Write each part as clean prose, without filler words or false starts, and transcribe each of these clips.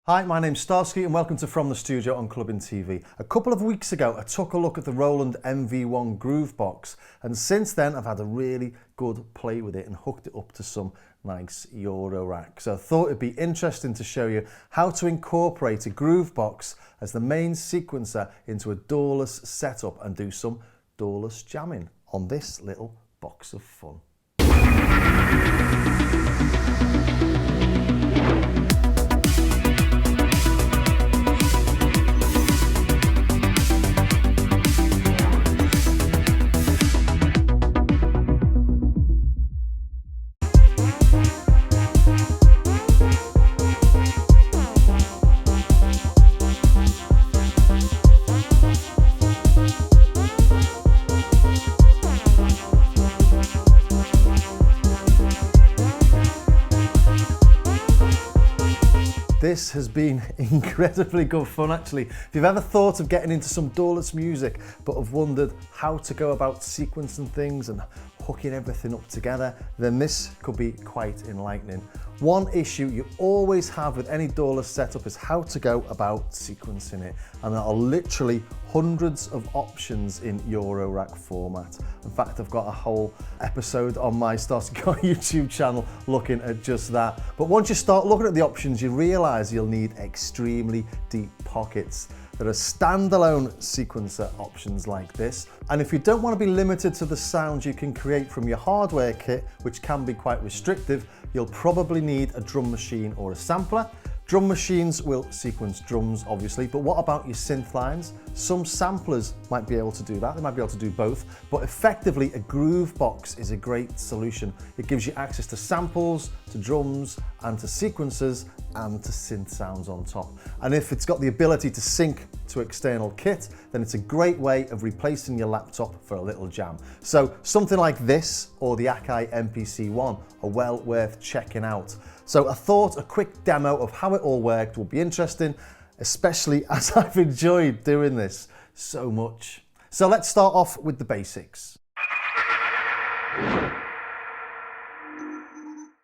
Hi, my name's Starsky and welcome to From the Studio on Clubbing TV. A couple of weeks ago I took a look at the Roland MV1 Groove Box, and since then I've had a really good play with it and hooked it up to some nice Euro rack. So I thought it'd be interesting to show you how to incorporate a Groove Box as the main sequencer into a DAWless setup and do some DAWless jamming on this little box of fun. This has been incredibly good fun actually. If you've ever thought of getting into some DAWless music but have wondered how to go about sequencing things and hooking everything up together, then this could be quite enlightening. One issue you always have with any DAWless setup is how to go about sequencing it, and there are literally hundreds of options in Euro rack format. In fact, I've got a whole episode on my Starsky Carr YouTube channel looking at just that. But once you start looking at the options, you realise you'll need extremely deep pockets. There are standalone sequencer options like this, and if you don't want to be limited to the sounds you can create from your hardware kit, which can be quite restrictive, you'll probably need a drum machine or a sampler. Drum machines will sequence drums, obviously, but what about your synth lines? Some samplers might be able to do that, they might be able to do both, but effectively a Groove Box is a great solution. It gives you access to samples, to drums, and to sequencers, and to synth sounds on top. And if it's got the ability to sync to external kit, then it's a great way of replacing your laptop for a little jam. So something like this or the Akai MPC-1 are well worth checking out. So I thought a quick demo of how it all worked would be interesting, especially as I've enjoyed doing this so much. So let's start off with the basics.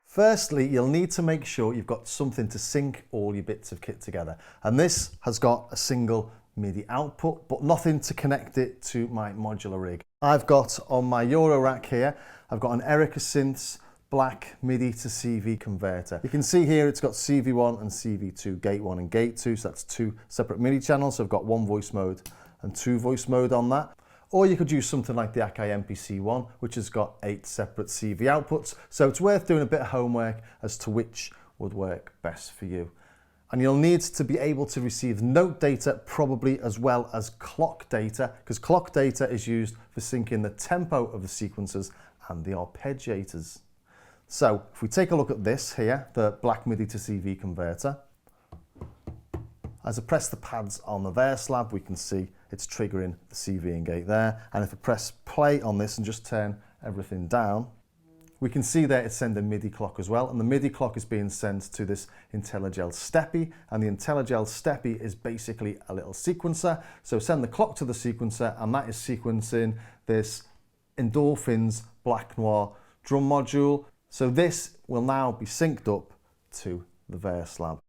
Firstly, you'll need to make sure you've got something to sync all your bits of kit together. And this has got a single MIDI output, but nothing to connect it to my modular rig. I've got on my Euro rack here, I've got an Erica Synths black MIDI to CV converter. You can see here it's got CV1 and CV2, gate 1 and gate 2, so that's two separate MIDI channels. So I've got one voice mode and two voice mode on that. Or you could use something like the Akai MPC-1, which has got 8 separate CV outputs. So it's worth doing a bit of homework as to which would work best for you. And you'll need to be able to receive note data probably as well as clock data, because clock data is used for syncing the tempo of the sequencers and the arpeggiators. So if we take a look at this here, the black MIDI to CV converter, as I press the pads on the Verselab, we can see it's triggering the CV and gate there. And if I press play on this and just turn everything down, we can see there it's sending MIDI clock as well. And the MIDI clock is being sent to this IntelliGel Steppy. And the IntelliGel Steppy is basically a little sequencer. So send the clock to the sequencer, and that is sequencing this Endorphins Black Noir drum module. So this will now be synced up to the Verselab.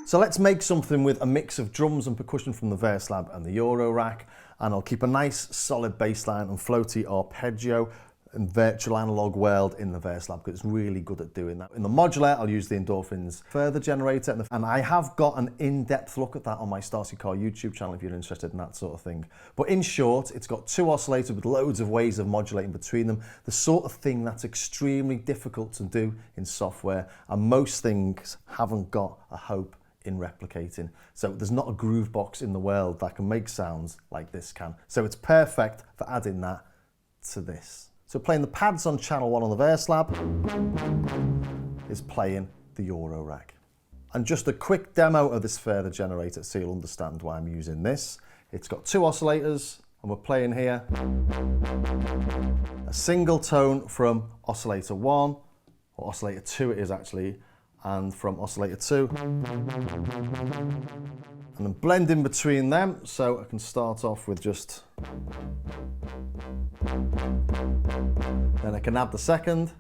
So let's make something with a mix of drums and percussion from the Verselab and the Euro rack, and I'll keep a nice solid bass line and floaty arpeggio and virtual analog world in the Verselab, because it's really good at doing that. In the modular, I'll use the Endorphins further generator, and I have got an in-depth look at that on my Starsky Carr YouTube channel if you're interested in that sort of thing. But in short, it's got 2 oscillators with loads of ways of modulating between them, the sort of thing that's extremely difficult to do in software, and most things haven't got a hope in replicating. So there's not a Groove Box in the world that can make sounds like this can. So it's perfect for adding that to this. So playing the pads on channel 1 on the Verselab is playing the Euro rack. And just a quick demo of this further generator so you'll understand why I'm using this. It's got 2 oscillators, and we're playing here a single tone from oscillator 1, or oscillator 2 it is actually, and from oscillator 2. And then blending between them, so I can start off with just, then I can add the second.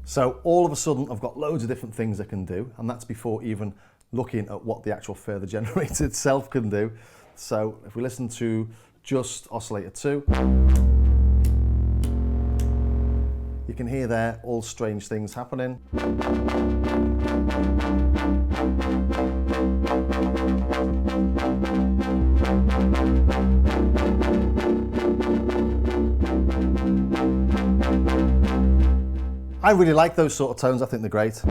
So all of a sudden I've got loads of different things I can do, and that's before even looking at what the actual further generator itself can do. So if we listen to just oscillator 2, you can hear there all strange things happening. I really like those sort of tones, I think they're great.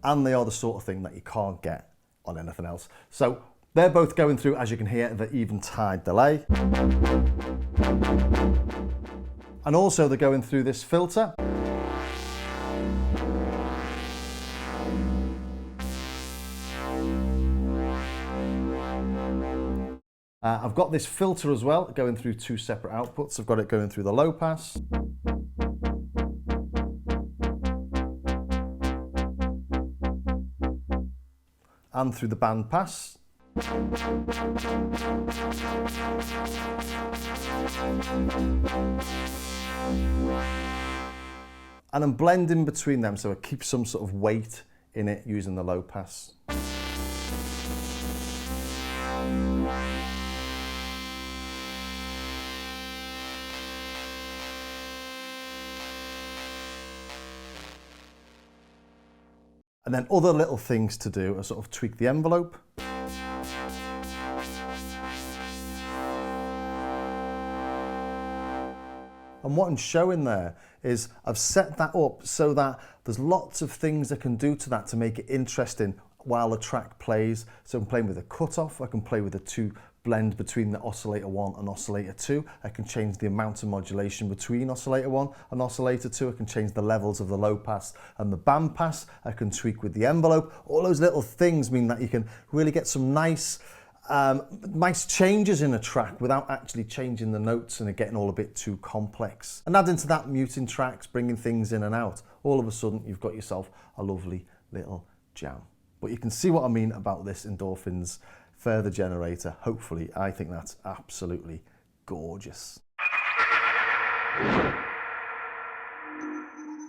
And they are the sort of thing that you can't get on anything else. So they're both going through, as you can hear, the eventide delay. And also they're going through this filter. I've got this filter as well, going through two separate outputs. I've got it going through the low pass. And through the band pass. And I'm blending between them so I keep some sort of weight in it using the low pass. And then other little things to do are sort of tweak the envelope. And what I'm showing there is I've set that up so that there's lots of things I can do to that to make it interesting while the track plays. So I'm playing with a cutoff, I can play with a two blend between the oscillator 1 and oscillator 2. I can change the amount of modulation between oscillator 1 and oscillator 2. I can change the levels of the low pass and the band pass. I can tweak with the envelope. All those little things mean that you can really get some nice changes in a track without actually changing the notes and it getting all a bit too complex. And adding to that, muting tracks, bringing things in and out. All of a sudden, you've got yourself a lovely little jam. But you can see what I mean about this Endorphins further generator. Hopefully, I think that's absolutely gorgeous.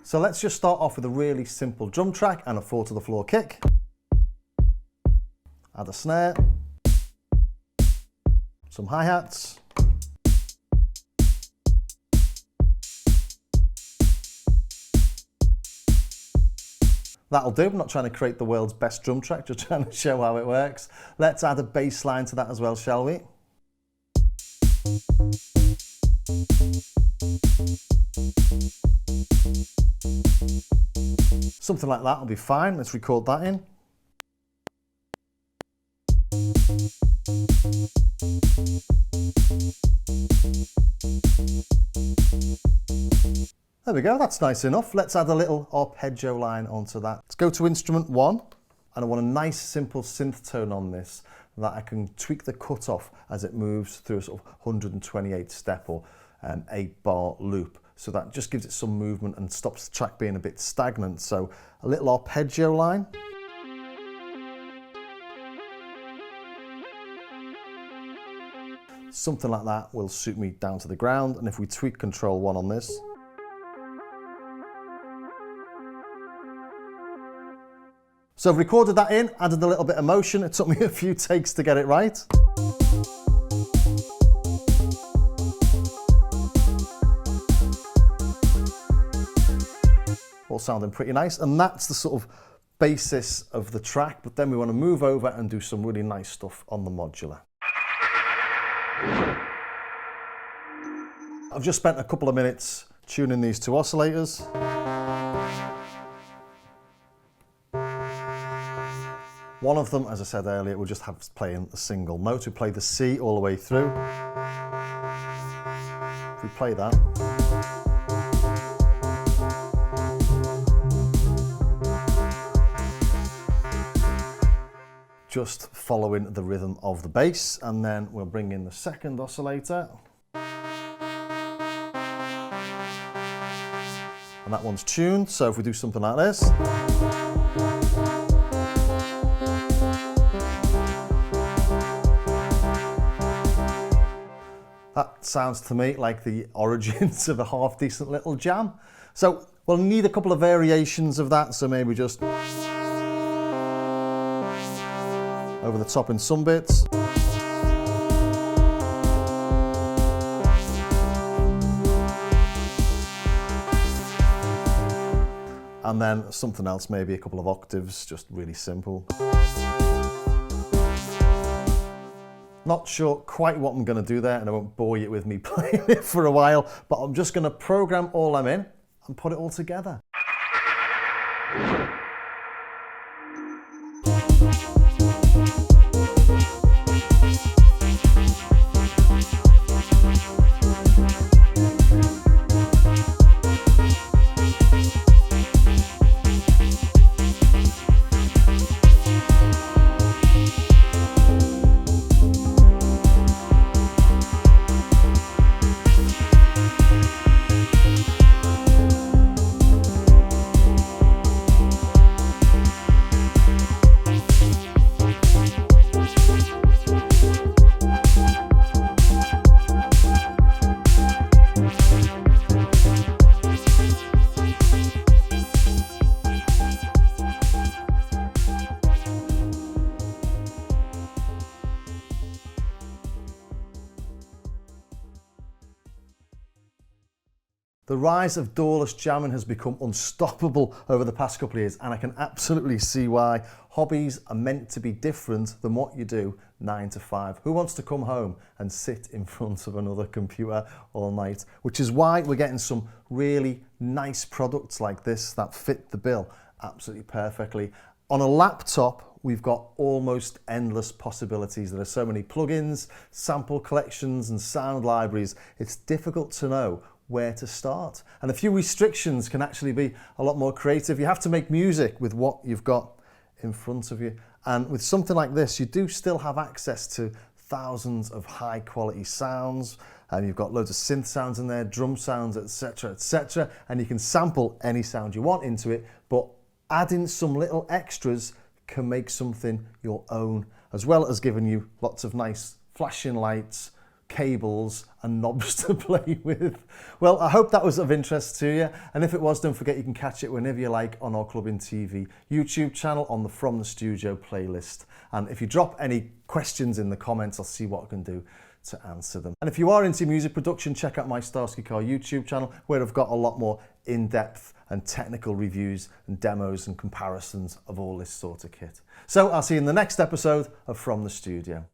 So let's just start off with a really simple drum track and a 4 to the floor kick. Add a snare, some hi-hats, that'll do. I'm not trying to create the world's best drum track, just trying to show how it works. Let's add a bass line to that as well, shall we? Something like that will be fine. Let's record that in. There we go, that's nice enough. Let's add a little arpeggio line onto that. Let's go to instrument 1, and I want a nice simple synth tone on this that I can tweak the cutoff as it moves through a sort of 128 step or 8-bar loop. So that just gives it some movement and stops the track being a bit stagnant. So a little arpeggio line. Something like that will suit me down to the ground. And if we tweak control 1 on this, so I've recorded that in, added a little bit of motion. It took me a few takes to get it right. All sounding pretty nice. And that's the sort of basis of the track. But then we want to move over and do some really nice stuff on the modular. I've just spent a couple of minutes tuning these two oscillators. One of them, as I said earlier, we'll just have playing a single note. We play the C all the way through. If we play that, just following the rhythm of the bass, and then we'll bring in the second oscillator. And that one's tuned, so if we do something like this, that sounds to me like the origins of a half-decent little jam. So we'll need a couple of variations of that, so maybe just over the top in some bits. And then something else, maybe a couple of octaves, just really simple. Not sure quite what I'm going to do there, and I won't bore you with me playing it for a while, but I'm just going to program all I'm in and put it all together. The rise of DAWless jamming has become unstoppable over the past couple of years, and I can absolutely see why. Hobbies are meant to be different than what you do 9 to 5. Who wants to come home and sit in front of another computer all night? Which is why we're getting some really nice products like this that fit the bill absolutely perfectly. On a laptop, we've got almost endless possibilities. There are so many plugins, sample collections and sound libraries. It's difficult to know where to start. And a few restrictions can actually be a lot more creative. You have to make music with what you've got in front of you. And with something like this, you do still have access to thousands of high quality sounds. And you've got loads of synth sounds in there, drum sounds, etc., etc. And you can sample any sound you want into it, but adding some little extras can make something your own, as well as giving you lots of nice flashing lights, cables and knobs to play with. Well, I hope that was of interest to you, and if it was, don't forget you can catch it whenever you like on our Clubbing TV YouTube channel on the From the Studio playlist. And if you drop any questions in the comments, I'll see what I can do to answer them. And if you are into music production, check out my Starsky Carr YouTube channel, where I've got a lot more in-depth and technical reviews and demos and comparisons of all this sort of kit. So I'll see you in the next episode of From the Studio.